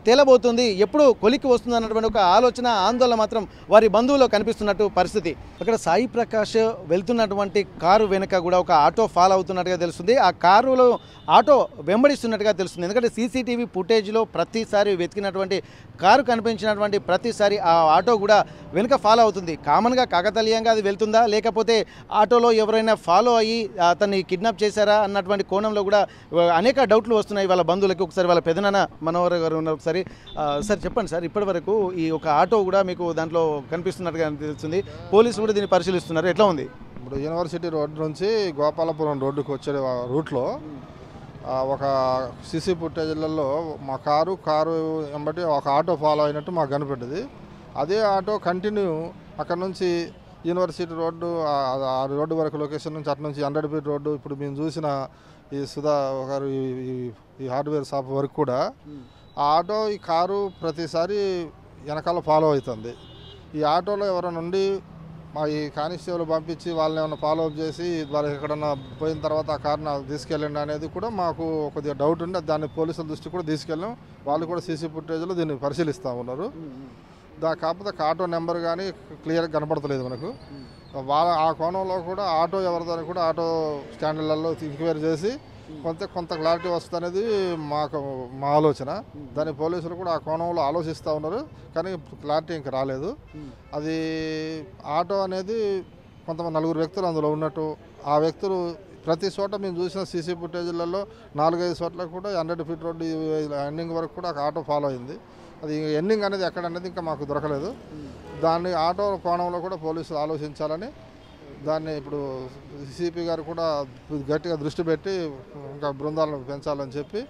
తేలబోతుంది, ఎప్పుడు కొలికి వస్తుంది అన్నటువంటి ఒక ఆలోచన, ఆందోళన మాత్రం వారి బంధువులో కనిపిస్తున్నట్టు పరిస్థితి. అక్కడ సాయి ప్రకాష్ వెళ్తున్నటువంటి కారు వెనుక కూడా ఒక ఆటో ఫాలో అవుతున్నట్టుగా తెలుస్తుంది. ఆ కారులో ఆటో వెంబడిస్తున్నట్టుగా తెలుస్తుంది. ఎందుకంటే సీసీటీవీ ఫుటేజ్లో ప్రతిసారి వెతికినటువంటి కారు కనిపించినటువంటి ప్రతిసారి ఆ ఆటో కూడా వెనుక ఫాలో అవుతుంది. కామన్గా కాకతలీయంగా అది వెళ్తుందా, లేకపోతే ఆటోలో ఎవరైనా ఫాలో అయ్యి అతన్ని కిడ్నాప్ చేశారా అన్నటువంటి కోణంలో కూడా అనేక డౌట్లు వస్తున్నాయి వాళ్ళ బంధువులకి. ఒకసారి వాళ్ళ పెదనాన్న మనోహర్ గారు ఉన్నారు. ఒకసారి సార్ చెప్పండి సార్, ఇప్పటి వరకు ఈ ఒక ఆటో కూడా మీకు దాంట్లో కనిపిస్తున్నట్టుగా తెలుస్తుంది. పోలీసులు కూడా దీన్ని పరిశీలిస్తున్నారు. ఎట్లా ఉంది? ఇప్పుడు యూనివర్సిటీ రోడ్డు నుంచి గోపాలపురం రోడ్డుకు వచ్చే రూట్లో ఒక సీసీ ఫుటేజ్లలో మా కారు వెంబడి ఒక ఆటో ఫాలో అయినట్టు మాకు కనిపెట్టింది. అదే ఆటో కంటిన్యూ అక్కడ నుంచి యూనివర్సిటీ రోడ్డు ఆ రోడ్డు వరకు లొకేషన్ నుంచి అటు నుంచి 100 ఫీట్ రోడ్డు, ఇప్పుడు మేము చూసిన ఈ సుధా గారు ఈ హార్డ్వేర్ షాప్ వరకు కూడా ఆ ఆటో ఈ కారు ప్రతిసారి వెనకాల ఫాలో అవుతుంది. ఈ ఆటోలో ఎవరైనా ఉండి మా ఈ కానిస్టేబుల్ పంపించి వాళ్ళని ఏమైనా ఫాలో అప్ చేసి వాళ్ళకి ఎక్కడన్నా పోయిన తర్వాత ఆ కార్ని తీసుకెళ్ళండి అనేది కూడా మాకు కొద్దిగా డౌట్ ఉంది. దాన్ని పోలీసుల దృష్టి కూడా తీసుకెళ్ళాం. వాళ్ళు కూడా సీసీ ఫుటేజ్లో దీన్ని పరిశీలిస్తూ ఉన్నారు. కాకపోతే ఆటో నెంబర్ కానీ క్లియర్గా కనపడతలేదు మనకు. ఆ కోణంలో కూడా ఆటో ఎవరిదని కూడా ఆటో స్టాండర్లలో ఎంక్వైరీ చేసి కొంత క్లారిటీ వస్తుంది అనేది మా ఆలోచన. దాని పోలీసులు కూడా ఆ కోణంలో ఆలోచిస్తూ ఉన్నారు, కానీ క్లారిటీ ఇంకా రాలేదు. అది ఆటో అనేది కొంతమంది 4 వ్యక్తులు అందులో ఉన్నట్టు, ఆ వ్యక్తులు ప్రతి చోట మేము చూసిన సీసీ ఫుటేజ్లలో 4-5 చోట్ల కూడా 100 ఫీట్ రోడ్డు ఎండింగ్ వరకు కూడా ఆటో ఫాలో అయింది. అది ఎండింగ్ అనేది ఎక్కడ అనేది ఇంకా మాకు దొరకలేదు. దాన్ని ఆటో కోణంలో కూడా పోలీసులు ఆలోచించాలని, దాన్ని ఇప్పుడు సిపి గారు కూడా గట్టిగా దృష్టి పెట్టి ఇంకా బృందాలను పెంచాలని చెప్పి.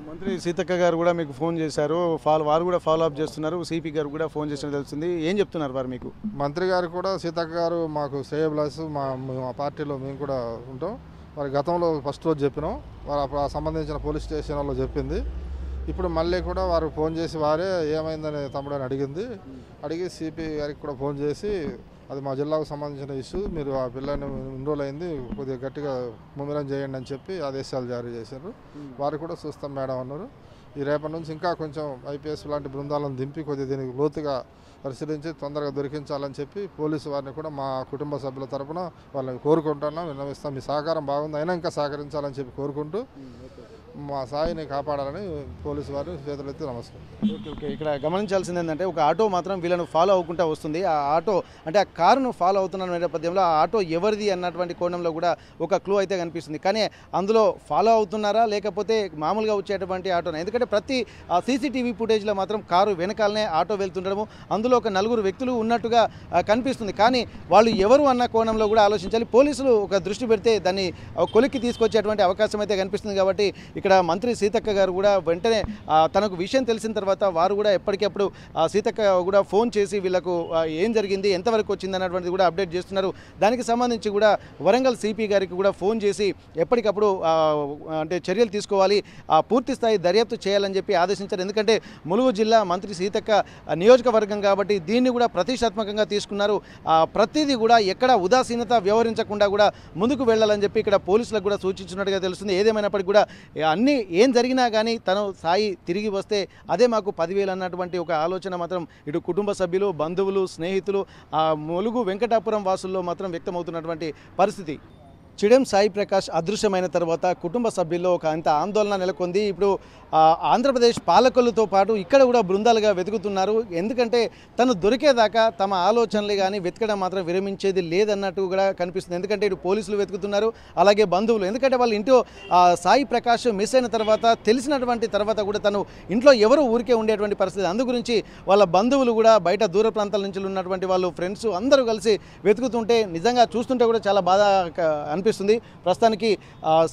మంత్రి సీతక్క గారు కూడా మీకు ఫోన్ చేశారు, వారు కూడా ఫాలో అప్ చేస్తున్నారు. సిపి గారు కూడా ఫోన్ చేసినట్టు తెలుస్తుంది. ఏం చెప్తున్నారు వారు మీకు? మంత్రి గారు కూడా సీతక్క గారు మాకు శ్రేయభిలాష్, మా పార్టీలో మేము కూడా ఉంటాం. వారి గతంలో ఫస్ట్ రోజు చెప్పినాం, వారు అప్పుడు సంబంధించిన పోలీస్ స్టేషన్ వాళ్ళు చెప్పింది. ఇప్పుడు మళ్ళీ కూడా వారు ఫోన్ చేసి వారే ఏమైందని తమ్ముడు అని అడిగి సిపి గారికి కూడా ఫోన్ చేసి అది మా జిల్లాకు సంబంధించిన ఇష్యూ, మీరు ఆ పిల్లని ఎన్రోల్ అయింది కొద్దిగా గట్టిగా ముమ్మరం చేయండి అని చెప్పి ఆదేశాలు జారీ చేశారు. వారు కూడా చూస్తాం మేడం అన్నారు. ఈ రేపటి నుంచి ఇంకా కొంచెం ఐపీఎస్ లాంటి బృందాలను దింపి కొద్దిగా దీనికి లోతుగా పరిశీలించి తొందరగా దొరికించాలని చెప్పి పోలీసు వారిని కూడా మా కుటుంబ సభ్యుల తరఫున వాళ్ళని కోరుకుంటున్నాం, విన్నవిస్తాం. మీ సహకారం బాగుంది, అయినా ఇంకా సహకరించాలని చెప్పి కోరుకుంటూ మా సాయిని కాపాడాలని పోలీసు వారు చేతులెత్తి నమస్కారం. ఓకే. ఇక్కడ గమనించాల్సింది ఏంటంటే ఒక ఆటో మాత్రం వీళ్ళను ఫాలో అవ్వకుండా వస్తుంది. ఆ ఆటో అంటే ఆ కారును ఫాలో అవుతున్న నేపథ్యంలో ఆ ఆటో ఎవరిది అన్నటువంటి కోణంలో కూడా ఒక క్లూ అయితే కనిపిస్తుంది. కానీ అందులో ఫాలో అవుతున్నారా లేకపోతే మామూలుగా వచ్చేటువంటి ఆటోనా? ఎందుకంటే ప్రతి సీసీటీవీ ఫుటేజ్లో మాత్రం కారు వెనకాలనే ఆటో వెళ్తుండడము, అందులో ఒక 4 వ్యక్తులు ఉన్నట్టుగా కనిపిస్తుంది. కానీ వాళ్ళు ఎవరు అన్న కోణంలో కూడా ఆలోచించాలి. పోలీసులు ఒక దృష్టి పెడితే దాన్ని కొలిక్కి తీసుకొచ్చేటువంటి అవకాశం అయితే కనిపిస్తుంది. కాబట్టి ఇక్కడ ఇక్కడ మంత్రి సీతక్క గారు కూడా వెంటనే తనకు విషయం తెలిసిన తర్వాత వారు కూడా ఎప్పటికప్పుడు సీతక్క కూడా ఫోన్ చేసి వీళ్ళకు ఏం జరిగింది, ఎంతవరకు వచ్చింది అన్నటువంటిది కూడా అప్డేట్ చేస్తున్నారు. దానికి సంబంధించి కూడా వరంగల్ సిపి గారికి కూడా ఫోన్ చేసి ఎప్పటికప్పుడు అంటే చర్యలు తీసుకోవాలి, పూర్తి స్థాయి దర్యాప్తు చేయాలని చెప్పి ఆదేశించారు. ఎందుకంటే ములుగు జిల్లా మంత్రి సీతక్క నియోజకవర్గం కాబట్టి దీన్ని కూడా ప్రతిష్టాత్మకంగా తీసుకున్నారు. ప్రతిదీ కూడా ఎక్కడ ఉదాసీనత వ్యవహరించకుండా కూడా ముందుకు వెళ్ళాలని చెప్పి ఇక్కడ పోలీసులకు కూడా సూచించినట్టుగా తెలుస్తుంది. ఏదేమైనప్పటికీ కూడా అన్నీ ఏం జరిగినా కానీ తను సాయి తిరిగి వస్తే అదే మాకు 10,000 అన్నటువంటి ఒక ఆలోచన మాత్రం ఇటు కుటుంబ సభ్యులు, బంధువులు, స్నేహితులు, ములుగు వెంకటాపురం వాసుల్లో మాత్రం వ్యక్తమవుతున్నటువంటి పరిస్థితి. చిడెం సాయి ప్రకాష్ అదృశ్యమైన తర్వాత కుటుంబ సభ్యుల్లో ఒక అంత ఆందోళన నెలకొంది. ఇప్పుడు ఆంధ్రప్రదేశ్ పాలకులతో పాటు ఇక్కడ కూడా బృందాలుగా వెతుకుతున్నారు. ఎందుకంటే తను దొరికేదాకా తమ ఆలోచనలు కానీ వెతకడం మాత్రం విరమించేది లేదన్నట్టు కూడా కనిపిస్తుంది. ఎందుకంటే ఇటు పోలీసులు వెతుకుతున్నారు, అలాగే బంధువులు. ఎందుకంటే వాళ్ళ ఇంట్లో సాయి ప్రకాష్ మిస్ అయిన తర్వాత తెలిసినటువంటి తర్వాత కూడా తను ఇంట్లో ఎవరు ఊరికే ఉండేటువంటి పరిస్థితి. అందు గురించి వాళ్ళ బంధువులు కూడా బయట దూర ప్రాంతాల నుంచి ఉన్నటువంటి వాళ్ళు, ఫ్రెండ్స్ అందరూ కలిసి వెతుకుతుంటే నిజంగా చూస్తుంటే కూడా చాలా బాధ అనిపిస్తుంది. ప్రస్తుతానికి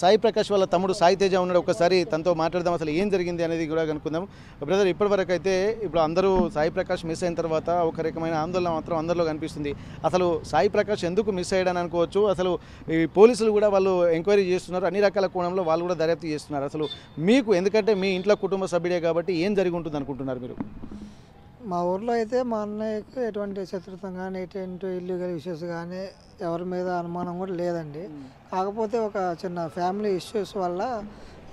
సాయి ప్రకాష్ వాళ్ళ తమ్ముడు సాయి తేజ ఉన్నాడు. ఒకసారి తనతో మాట్లాడదాం, అసలు ఏం జరిగింది అనేది కూడా కనుక్కుందాం. బ్రదర్, ఇప్పటివరకు అయితే ఇప్పుడు అందరూ సాయి ప్రకాష్ మిస్ అయిన తర్వాత ఒక రకమైన ఆందోళన మాత్రం అందరిలో కనిపిస్తుంది. అసలు సాయి ప్రకాష్ ఎందుకు మిస్ అయ్యాడని అనుకోవచ్చు. అసలు ఈ పోలీసులు కూడా వాళ్ళు ఎంక్వైరీ చేస్తున్నారు, అన్ని రకాల కోణంలో వాళ్ళు కూడా దర్యాప్తు చేస్తున్నారు. అసలు మీకు, ఎందుకంటే మీ ఇంట్లో కుటుంబ సభ్యుడే కాబట్టి ఏం జరిగి ఉంటుంది అనుకుంటున్నారు మీరు? మా ఊర్లో అయితే మా అన్నయ్యకు ఎటువంటి శత్రుత్వం కానీ ఎటువంటి ఇల్లీగల్ ఇష్యూస్ కానీ ఎవరి మీద అనుమానం కూడా లేదండి. కాకపోతే ఒక చిన్న ఫ్యామిలీ ఇష్యూస్ వల్ల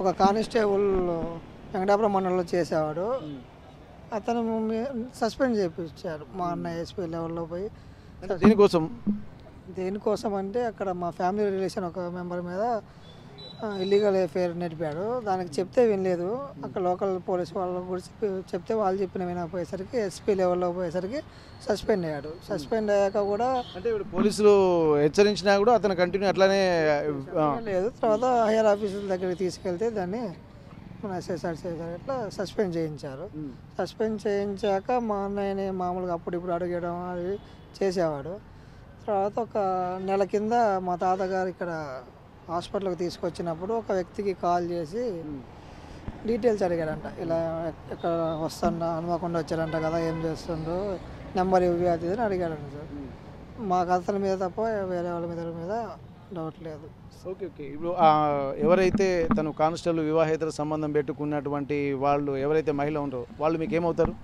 ఒక కానిస్టేబుల్ వెంకటాపురం మండలంలో చేసేవాడు, అతను సస్పెండ్ చేయించారు మా అన్నయ్య ఎస్పీ లెవెల్లో పోయి. దేనికోసం అంటే అక్కడ మా ఫ్యామిలీ రిలేషన్ ఒక మెంబర్ మీద ఇల్లీగల్ ఎఫ్ఐఆర్ నడిపాడు. దానికి చెప్తే వినలేదు. అక్కడ లోకల్ పోలీస్ వాళ్ళు కూడా చెప్తే వాళ్ళు చెప్పిన వినకపోయేసరికి ఎస్పీ లెవెల్లో పోయేసరికి సస్పెండ్ అయ్యాడు. సస్పెండ్ అయ్యాక కూడా అంటే ఇప్పుడు పోలీసులు హెచ్చరించినా కూడా అతను కంటిన్యూ అట్లానే లేదు. తర్వాత హైయర్ ఆఫీసర్ల దగ్గరికి తీసుకెళ్తే దాన్ని మన ఎస్ఎస్ఆర్సీ ఇట్లా సస్పెండ్ చేయించారు. సస్పెండ్ చేయించాక మా అన్నయ్యని మామూలుగా అప్పుడు ఇప్పుడు అడిగడం అది చేసేవాడు. తర్వాత ఒక నెల కింద మా తాతగారు ఇక్కడ హాస్పిటల్కి తీసుకొచ్చినప్పుడు ఒక వ్యక్తికి కాల్ చేసి డీటెయిల్స్ అడిగాడంట. ఇలా ఎక్కడ వస్తుండ అనుకోకుండా వచ్చారంట కదా, ఏం చేస్తుండ్రు, నెంబర్ ఇవ్వి అది అని అడిగాడంట సార్. మాకు అతని మీద తప్ప వేరే వాళ్ళ మీద డౌట్ లేదు. ఓకే. ఇప్పుడు ఎవరైతే తను కానిస్టేబుల్ వివాహేతర సంబంధం పెట్టుకున్నటువంటి వాళ్ళు ఎవరైతే మహిళ ఉంటారో వాళ్ళు మీకు ఏమవుతారు?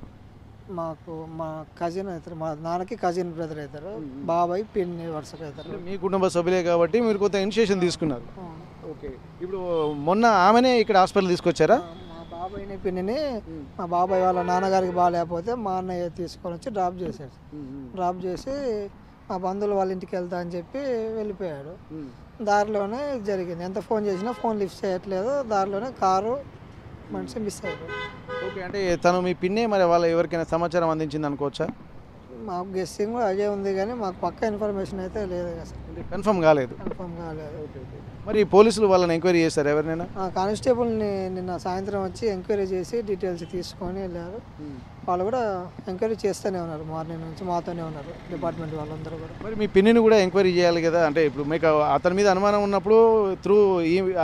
మాకు మా కజిన్ అవుతారు, మా నాన్నకి కజిన్ బ్రదర్ అవుతారు, బాబాయ్ పిన్ని వరుసగా అవుతారు. మీ కుటుంబ సభ్యులే కాబట్టి మీరు కొంత ఇనిషియేషన్ తీసుకున్నారు. ఓకే. ఇప్పుడు మొన్న ఆమెనే ఇక్కడ హాస్పిటల్ తీసుకొచ్చారా? మా బాబాయ్ని పిన్నిని మా బాబాయ్ వాళ్ళ నాన్నగారికి బాగాలేకపోతే మా అన్నయ్య తీసుకొని వచ్చి డ్రాప్ చేశాడు. డ్రాప్ చేసి మా బంధువులు వాళ్ళ ఇంటికి వెళ్తా అని చెప్పి వెళ్ళిపోయాడు. దారిలోనే జరిగింది. ఎంత ఫోన్ చేసినా ఫోన్ లిఫ్ట్ చేయట్లేదు. దారిలోనే కారు మనిషి మిస్ అయిపోయాడు. ఓకే. అంటే తను మీ పిన్నే, మరి వాళ్ళ ఎవరికైనా సమాచారం అందించింది అనుకోవచ్చా? మాకు గెస్సింగ్ కూడా అదే ఉంది కానీ మాకు పక్కా ఇన్ఫర్మేషన్ అయితే లేదు కదా, కన్ఫర్మ్ కాలేదు. మరి పోలీసులు వాళ్ళని ఎంక్వైరీ చేశారు ఎవరినైనా? కానిస్టేబుల్ని నిన్న సాయంత్రం వచ్చి ఎంక్వైరీ చేసి డీటెయిల్స్ తీసుకొని వెళ్ళారు. వాళ్ళు కూడా ఎంక్వైరీ చేస్తూనే ఉన్నారు, మార్నింగ్ నుంచి మాతోనే ఉన్నారు డిపార్ట్మెంట్ వాళ్ళందరూ కూడా. మరి మీ పిన్నిని కూడా ఎంక్వైరీ చేయాలి కదా. అంటే ఇప్పుడు మీకు అతని మీద అనుమానం ఉన్నప్పుడు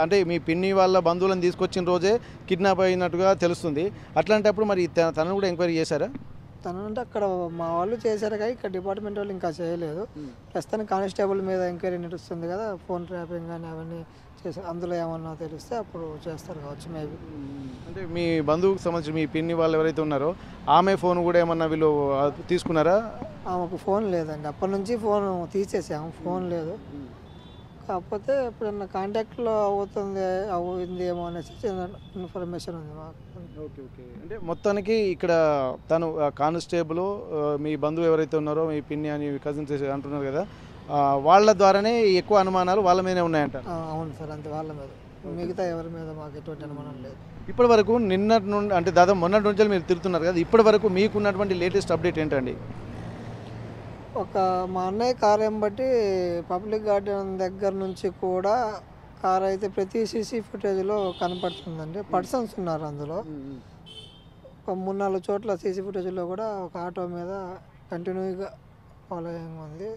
అంటే మీ పిన్ని వాళ్ళ బంధువులను తీసుకొచ్చిన రోజే కిడ్నాప్ అయినట్టుగా తెలుస్తుంది. అట్లాంటప్పుడు మరి తనను కూడా ఎంక్వైరీ చేశారా? తను అంటే అక్కడ మా వాళ్ళు చేశారు కానీ ఇక్కడ డిపార్ట్మెంట్ వాళ్ళు ఇంకా చేయలేదు. ప్రస్తుతానికి కానిస్టేబుల్ మీద ఎంక్వైరీ నడుస్తుంది కదా, ఫోన్ ట్రాపింగ్ కానీ అవన్నీ చేసి అందులో ఏమన్నా తెలిస్తే అప్పుడు చేస్తారు కావచ్చు మేబీ. అంటే మీ బంధువుకు సంబంధించి మీ పిన్ని వాళ్ళు ఎవరైతే ఉన్నారో ఆమె ఫోన్ కూడా ఏమన్నా వీళ్ళు తీసుకున్నారా? ఆమెకు ఫోన్ లేదండి, అప్పటి నుంచి ఫోన్ తీసేసాము, ఫోన్ లేదు. కాకపోతే ఎప్పుడన్నా కాంటాక్ట్లో అవుతుంది ఏమో అనేసి ఇన్ఫర్మేషన్ ఉంది మాకు. ఓకే. అంటే మొత్తానికి ఇక్కడ తను కానిస్టేబుల్, మీ బంధువు ఎవరైతే ఉన్నారో మీ పిన్ని అని కజిన్స్ అంటున్నారు కదా, వాళ్ళ ద్వారానే ఎక్కువ అనుమానాలు వాళ్ళ మీదనే ఉన్నాయంట. అవును సార్, అంతే, వాళ్ళ మీద. మిగతా ఎవరి మీద మాకు ఎటువంటి అనుమానం లేదు. ఇప్పటి వరకు నిన్నటి నుండి అంటే దాదాపు మొన్నటి నుంచి మీరు తిరుగుతున్నారు కదా, ఇప్పటి వరకు మీకున్నటువంటి లేటెస్ట్ అప్డేట్ ఏంటండి? ఒక మా అన్నయ్య కారు బట్టి పబ్లిక్ గార్డెన్ దగ్గర నుంచి కూడా కారు అయితే ప్రతి సీసీ ఫుటేజ్లో కనపడుతుందండి. పర్సన్స్ ఉన్నారు అందులో. ఒక 3-4 చోట్ల సీసీ ఫుటేజ్లో కూడా ఒక ఆటో మీద కంటిన్యూగా ఫాలోయింగ్ ఉంది.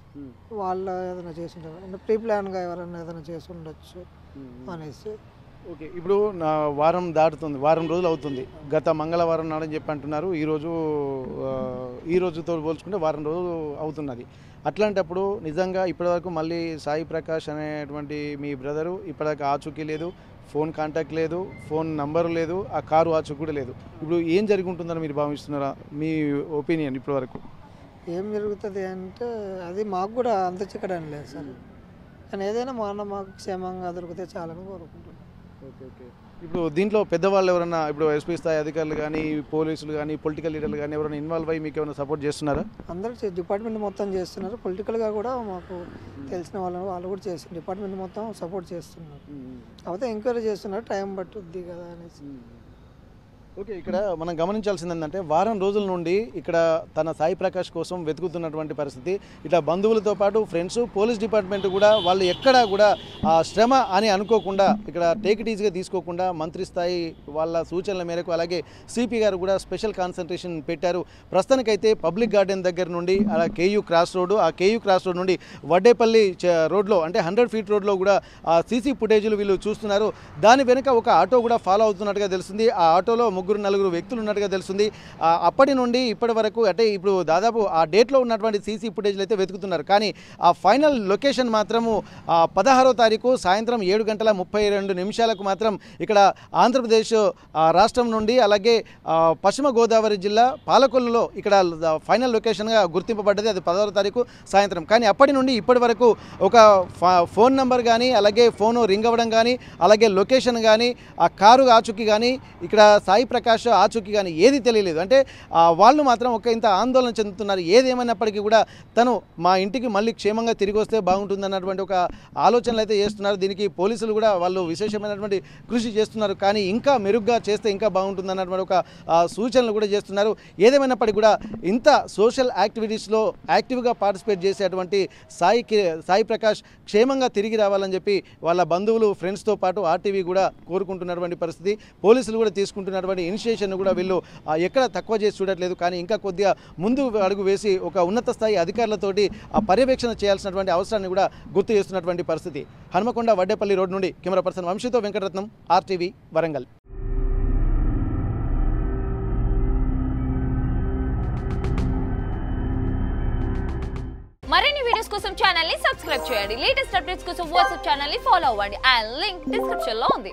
వాళ్ళు ఏదైనా చేసి ఉంటారు అంటే ప్రీ ప్లాన్గా ఎవరైనా ఏదైనా చేసి ఉండొచ్చు అనేసి. ఓకే, ఇప్పుడు నా వారం దాటుతుంది, వారం రోజులు అవుతుంది. గత మంగళవారం నాడని చెప్పి అంటున్నారు. ఈ రోజుతో పోల్చుకుంటే వారం రోజులు అవుతున్నది. అట్లాంటప్పుడు నిజంగా ఇప్పటివరకు మళ్ళీ సాయి ప్రకాష్ అనేటువంటి మీ బ్రదరు ఇప్పటిదాకా ఆచూకీ లేదు, ఫోన్ కాంటాక్ట్ లేదు, ఫోన్ నంబర్ లేదు, ఆ కారు ఆచూకీ కూడా లేదు. ఇప్పుడు ఏం జరిగి ఉంటుందని మీరు భావిస్తున్నారా? మీ ఒపీనియన్ ఇప్పటివరకు ఏం జరుగుతుంది అంటే అది మాకు కూడా అంత చిక్కడం లేదు సార్. కానీ ఏదైనా మా అన్న మాకు క్షేమంగా దొరికితే చాలని కోరుకుంటున్నాం. ఓకే ఓకే ఇప్పుడు దీంట్లో పెద్దవాళ్ళు ఎవరన్నా, ఇప్పుడు ఎస్పీ స్థాయి అధికారులు కానీ, పోలీసులు కానీ, పొలిటికల్ లీడర్లు కానీ ఎవరైనా ఇన్వాల్వ్ అయ్యి మీకు ఏమైనా సపోర్ట్ చేస్తున్నారా? అందరూ డిపార్ట్మెంట్ మొత్తం చేస్తున్నారు. పొలిటికల్గా కూడా మాకు తెలిసిన వాళ్ళు కూడా చేస్తున్నారు. డిపార్ట్మెంట్ మొత్తం సపోర్ట్ చేస్తున్నారు. కాకపోతే ఎంక్వైరీ చేస్తున్నారు, టైం పట్టుద్ది కదా అనేసి. ఓకే, ఇక్కడ మనం గమనించాల్సింది ఏంటంటే వారం రోజుల నుండి ఇక్కడ తన సాయి ప్రకాష్ కోసం వెతుకుతున్నటువంటి పరిస్థితి. ఇట్లా బంధువులతో పాటు ఫ్రెండ్స్, పోలీస్ డిపార్ట్మెంట్ కూడా వాళ్ళు ఎక్కడా కూడా శ్రమ అని అనుకోకుండా, ఇక్కడ టేక్ ఇట్ ఈజీగా తీసుకోకుండా మంత్రి స్థాయి వాళ్ళ సూచనల మేరకు అలాగే సిపి గారు కూడా స్పెషల్ కాన్సన్ట్రేషన్ పెట్టారు. ప్రస్తుతానికైతే పబ్లిక్ గార్డెన్ దగ్గర నుండి అలా కేయూ క్రాస్ రోడ్, ఆ కేయూ క్రాస్ రోడ్ నుండి వడ్డేపల్లి రోడ్లో అంటే 100 ఫీట్ రోడ్లో కూడా సీసీ ఫుటేజీలు వీళ్ళు చూస్తున్నారు. దాని వెనుక ఒక ఆటో కూడా ఫాలో అవుతున్నట్టుగా తెలుస్తుంది. ఆ ఆటోలో 3-4 వ్యక్తులు ఉన్నట్టుగా తెలుస్తుంది. అప్పటి నుండి ఇప్పటి వరకు అంటే ఇప్పుడు దాదాపు ఆ డేట్లో ఉన్నటువంటి సీసీ ఫుటేజ్లు అయితే వెతుకుతున్నారు. కానీ ఆ ఫైనల్ లొకేషన్ మాత్రము 16వ తారీఖు సాయంత్రం 7:32 మాత్రం ఇక్కడ ఆంధ్రప్రదేశ్ రాష్ట్రం నుండి అలాగే పశ్చిమ గోదావరి జిల్లా పాలకొల్లులో ఇక్కడ ఫైనల్ లొకేషన్గా గుర్తింపబడ్డది. అది 16వ తారీఖు సాయంత్రం. కానీ అప్పటి నుండి ఇప్పటి వరకు ఒక ఫోన్ నెంబర్ కానీ, అలాగే ఫోను రింగ్ అవ్వడం కానీ, అలాగే లొకేషన్ కానీ, ఆ కారు ఆచూకీ కానీ, ఇక్కడ సాయి ప్రకాష్ ఆచూకీ కానీ ఏది తెలియలేదు. అంటే వాళ్ళు మాత్రం ఒక ఇంత ఆందోళన చెందుతున్నారు. ఏదేమైనప్పటికీ కూడా తను మా ఇంటికి మళ్ళీ క్షేమంగా తిరిగి వస్తే బాగుంటుందన్నటువంటి ఒక ఆలోచనలు అయితే చేస్తున్నారు. దీనికి పోలీసులు కూడా వాళ్ళు విశేషమైనటువంటి కృషి చేస్తున్నారు. కానీ ఇంకా మెరుగ్గా చేస్తే ఇంకా బాగుంటుందన్నటువంటి ఒక సూచనలు కూడా చేస్తున్నారు. ఏదేమైనప్పటికీ కూడా ఇంత సోషల్ యాక్టివిటీస్లో యాక్టివ్గా పార్టిసిపేట్ చేసేటువంటి సాయి ప్రకాష్ క్షేమంగా తిరిగి రావాలని చెప్పి వాళ్ళ బంధువులు, ఫ్రెండ్స్తో పాటు ఆర్టీవీ కూడా కోరుకుంటున్నటువంటి పరిస్థితి. పోలీసులు కూడా తీసుకుంటున్నటువంటి ఇనిషియేషన్ కూడా వీళ్ళు ఎక్కడ తక్కువ చేసి చూడట్లేదు. కానీ ఇంకా కొద్దిగా ముందు అడుగు వేసి ఒక ఉన్నత స్థాయి అధికారులతోటి ఆ పర్యవేక్షణ చేయాల్సినటువంటి అవసరాన్ని కూడా గుర్తు చేస్తున్నటువంటి పరిస్థితి. హనుమకొండ వడ్డేపల్లి రోడ్ నుండి కెమెరా పర్సన్ వంశీతో వెంకటరత్నం, RTV వరంగల్. మరిన్ని వీడియోస్ కోసం ఛానల్ ని సబ్స్క్రైబ్ చేయండి. లేటెస్ట్ అప్డేట్స్ కోసం వాట్సాప్ ఛానల్ ని ఫాలో అవ్వండి. ఆ లింక్ డిస్క్రిప్షన్ లో ఉంది.